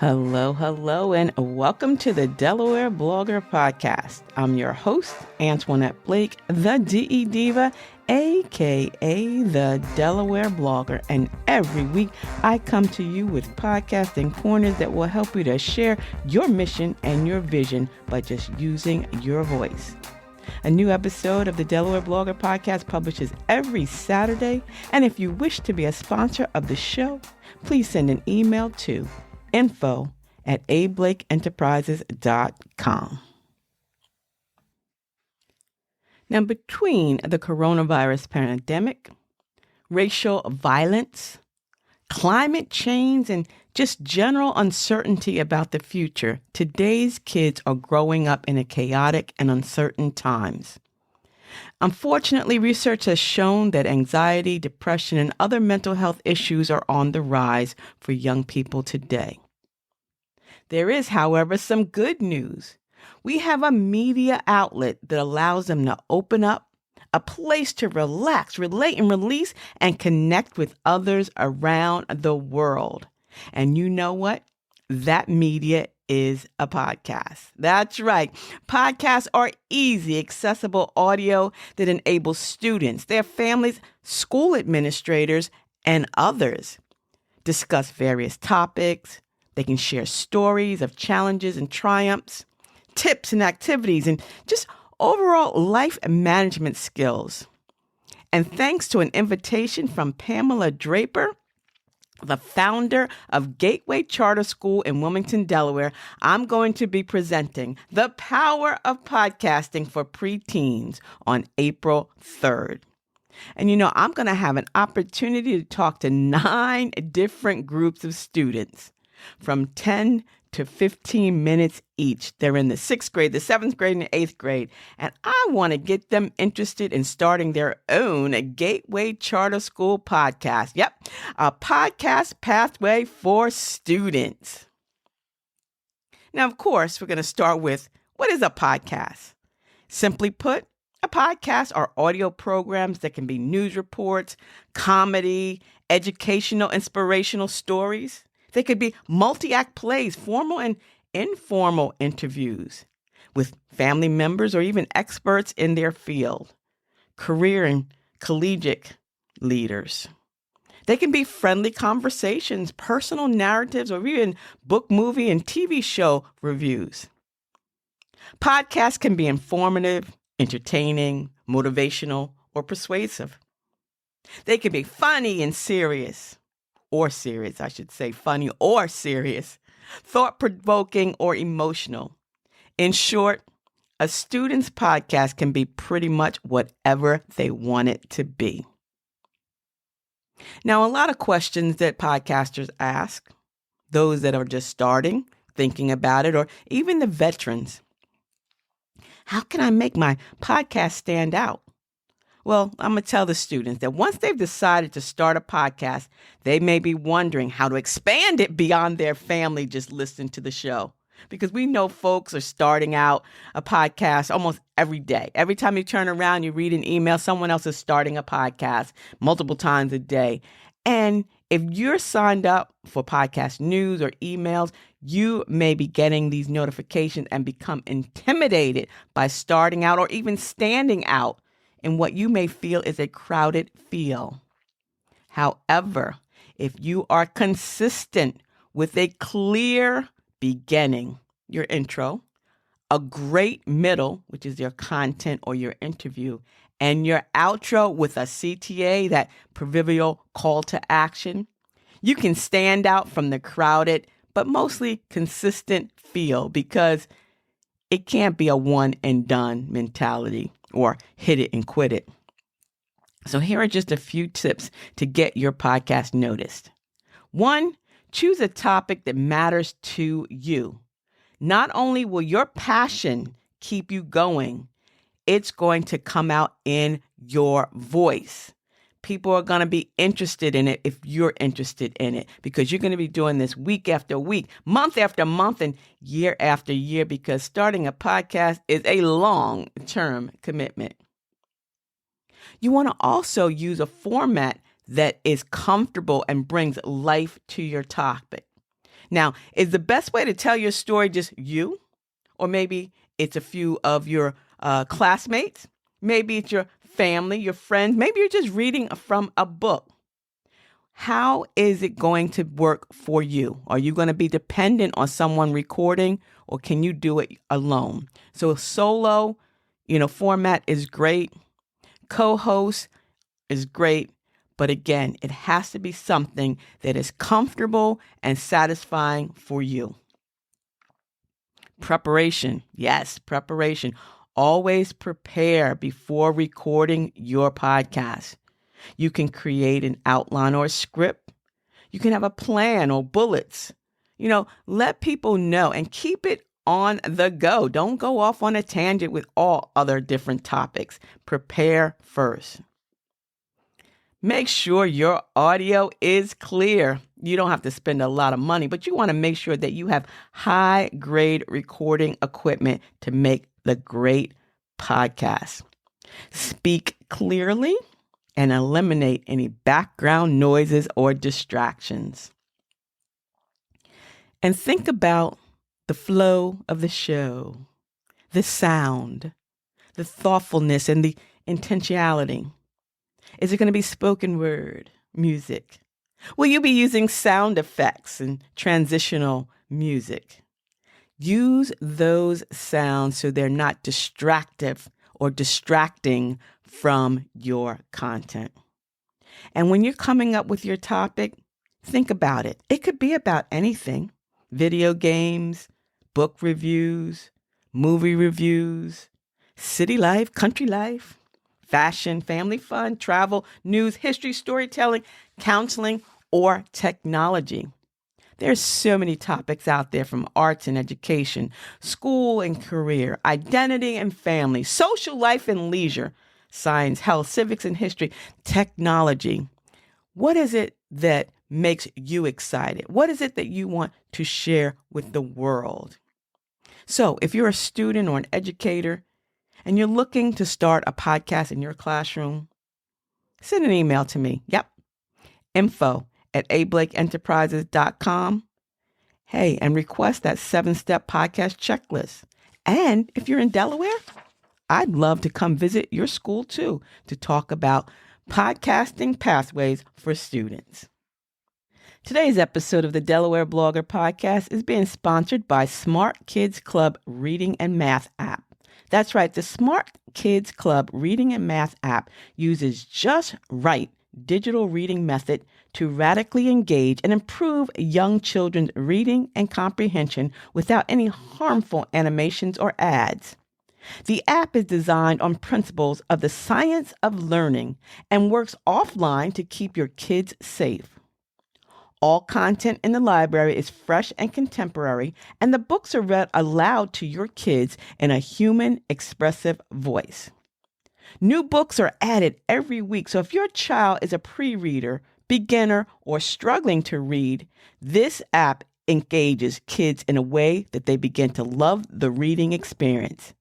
Hello, and welcome to the Delaware Blogger Podcast. I'm your host, Antoinette Blake, the DE Diva, aka the Delaware Blogger, and every week I come to you with podcasting corners that will help you to share your mission and your vision by just using your voice. A new episode of the Delaware Blogger Podcast publishes every Saturday, and if you wish to be a sponsor of the show, please send an email to info@ablakeenterprises.com. Now, between the coronavirus pandemic, racial violence, climate change, and just general uncertainty about the future, today's kids are growing up in a chaotic and uncertain times. Unfortunately, research has shown that anxiety, depression, and other mental health issues are on the rise for young people today. There is, however, some good news. We have a media outlet that allows them to open up, a place to relax, relate, and release, and connect with others around the world. And you know what? That media is a podcast. That's right. Podcasts are easy, accessible audio that enables students, their families, school administrators, and others discuss various topics. They can share stories of challenges and triumphs, tips and activities, and just overall life management skills. And thanks to an invitation from Pamela Draper, the founder of Gateway Charter School in Wilmington, Delaware, I'm going to be presenting The Power of Podcasting for Preteens on April 3rd. And I'm going to have an opportunity to talk to 9 different groups of students from 10 to 15 minutes each. They're in the 6th grade, the 7th grade, and the 8th grade. And I want to get them interested in starting their own Gateway Charter School podcast. Yep, a podcast pathway for students. Now, of course, we're going to start with, what is a podcast? Simply put, a podcast are audio programs that can be news reports, comedy, educational, inspirational stories. They could be multi-act plays, formal and informal interviews with family members or even experts in their field, career and collegiate leaders. They can be friendly conversations, personal narratives, or even book, movie, and TV show reviews. Podcasts can be informative, entertaining, motivational, or persuasive. They can be funny and serious. Or serious, I should say, funny or serious, thought-provoking or emotional. In short, a student's podcast can be pretty much whatever they want it to be. Now, a lot of questions that podcasters ask, those that are just starting, thinking about it, or even the veterans. How can I make my podcast stand out? Well, I'm going to tell the students that once they've decided to start a podcast, they may be wondering how to expand it beyond their family just listening to the show. Because we know folks are starting out a podcast almost every day. Every time you turn around, you read an email, someone else is starting a podcast multiple times a day. And if you're signed up for podcast news or emails, you may be getting these notifications and become intimidated by starting out or even standing out in what you may feel is a crowded field. However, if you are consistent with a clear beginning, your intro, a great middle, which is your content or your interview, and your outro with a CTA, that proverbial call to action, you can stand out from the crowded but mostly consistent field, because it can't be a one and done mentality or hit it and quit it. So here are just a few tips to get your podcast noticed. 1, choose a topic that matters to you. Not only will your passion keep you going, it's going to come out in your voice. People are going to be interested in it if you're interested in it, because you're going to be doing this week after week, month after month, and year after year, because starting a podcast is a long-term commitment. You want to also use a format that is comfortable and brings life to your topic. Now, is the best way to tell your story just you? Or maybe it's a few of your classmates? Maybe it's your family, your friends. Maybe you're just reading from a book. How is it going to work for you? Are you going to be dependent on someone recording, or can you do it alone? So a solo, format is great. Co-host is great. But again, it has to be something that is comfortable and satisfying for you. Preparation. Yes, preparation. Always prepare before recording your podcast. You can create an outline or a script. You can have a plan or bullets. Let people know and keep it on the go. Don't go off on a tangent with all other different topics. Prepare first. Make sure your audio is clear. You don't have to spend a lot of money, but you want to make sure that you have high-grade recording equipment to make the great podcast. Speak clearly and eliminate any background noises or distractions. And think about the flow of the show, the sound, the thoughtfulness, and the intentionality. Is it going to be spoken word, music? Will you be using sound effects and transitional music? Use those sounds so they're not distractive or distracting from your content. And when you're coming up with your topic, think about it. It could be about anything: video games, book reviews, movie reviews, city life, country life, fashion, family fun, travel, news, history, storytelling, counseling, or technology. There's so many topics out there, from arts and education, school and career, identity and family, social life and leisure, science, health, civics and history, technology. What is it that makes you excited? What is it that you want to share with the world? So if you're a student or an educator and you're looking to start a podcast in your classroom, send an email to me. Yep. info@ablakeenterprises.com. Hey, and request that 7-step podcast checklist. And if you're in Delaware, I'd love to come visit your school too to talk about podcasting pathways for students. Today's episode of the Delaware Blogger Podcast is being sponsored by Smart Kids Club Reading and Math app. That's right, the Smart Kids Club Reading and Math app uses just right digital reading method to radically engage and improve young children's reading and comprehension without any harmful animations or ads. The app is designed on principles of the science of learning and works offline to keep your kids safe. All content in the library is fresh and contemporary, and the books are read aloud to your kids in a human, expressive voice. New books are added every week, so if your child is a pre-reader, beginner, or struggling to read, this app engages kids in a way that they begin to love the reading experience.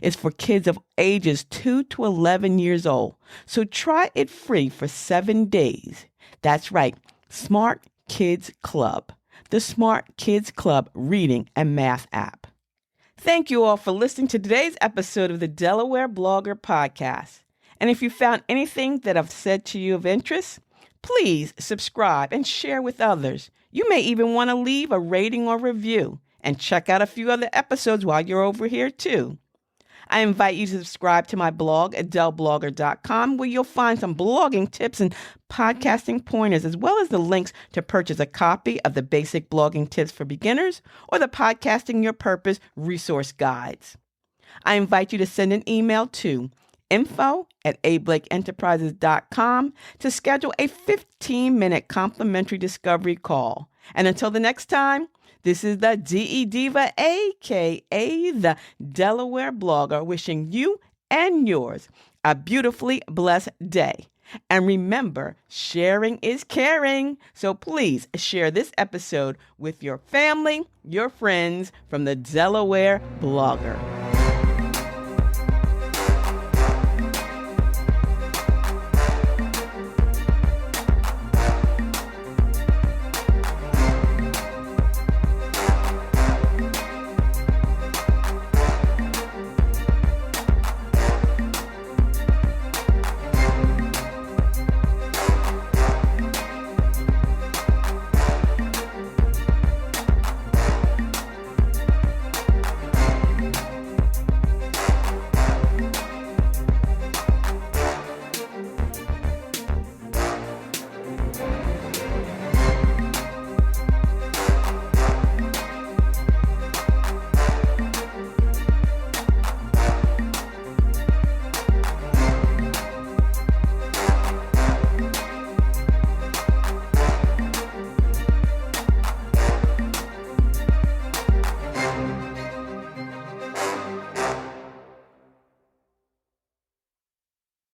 It's for kids of ages 2 to 11 years old, so try it free for 7 days. That's right. Smart Kids Club, the Smart Kids Club Reading and Math app. Thank you all for listening to today's episode of the Delaware Blogger Podcast. And if you found anything that I've said to you of interest, please subscribe and share with others. You may even want to leave a rating or review, and check out a few other episodes while you're over here too. I invite you to subscribe to my blog at delblogger.com, where you'll find some blogging tips and podcasting pointers, as well as the links to purchase a copy of the Basic Blogging Tips for Beginners or the Podcasting Your Purpose resource guides. I invite you to send an email to info@ablakeenterprises.com to schedule a 15-minute complimentary discovery call. And until the next time, this is the DE Diva, a.k.a. the Delaware Blogger, wishing you and yours a beautifully blessed day. And remember, sharing is caring. So please share this episode with your family, your friends from the Delaware Blogger.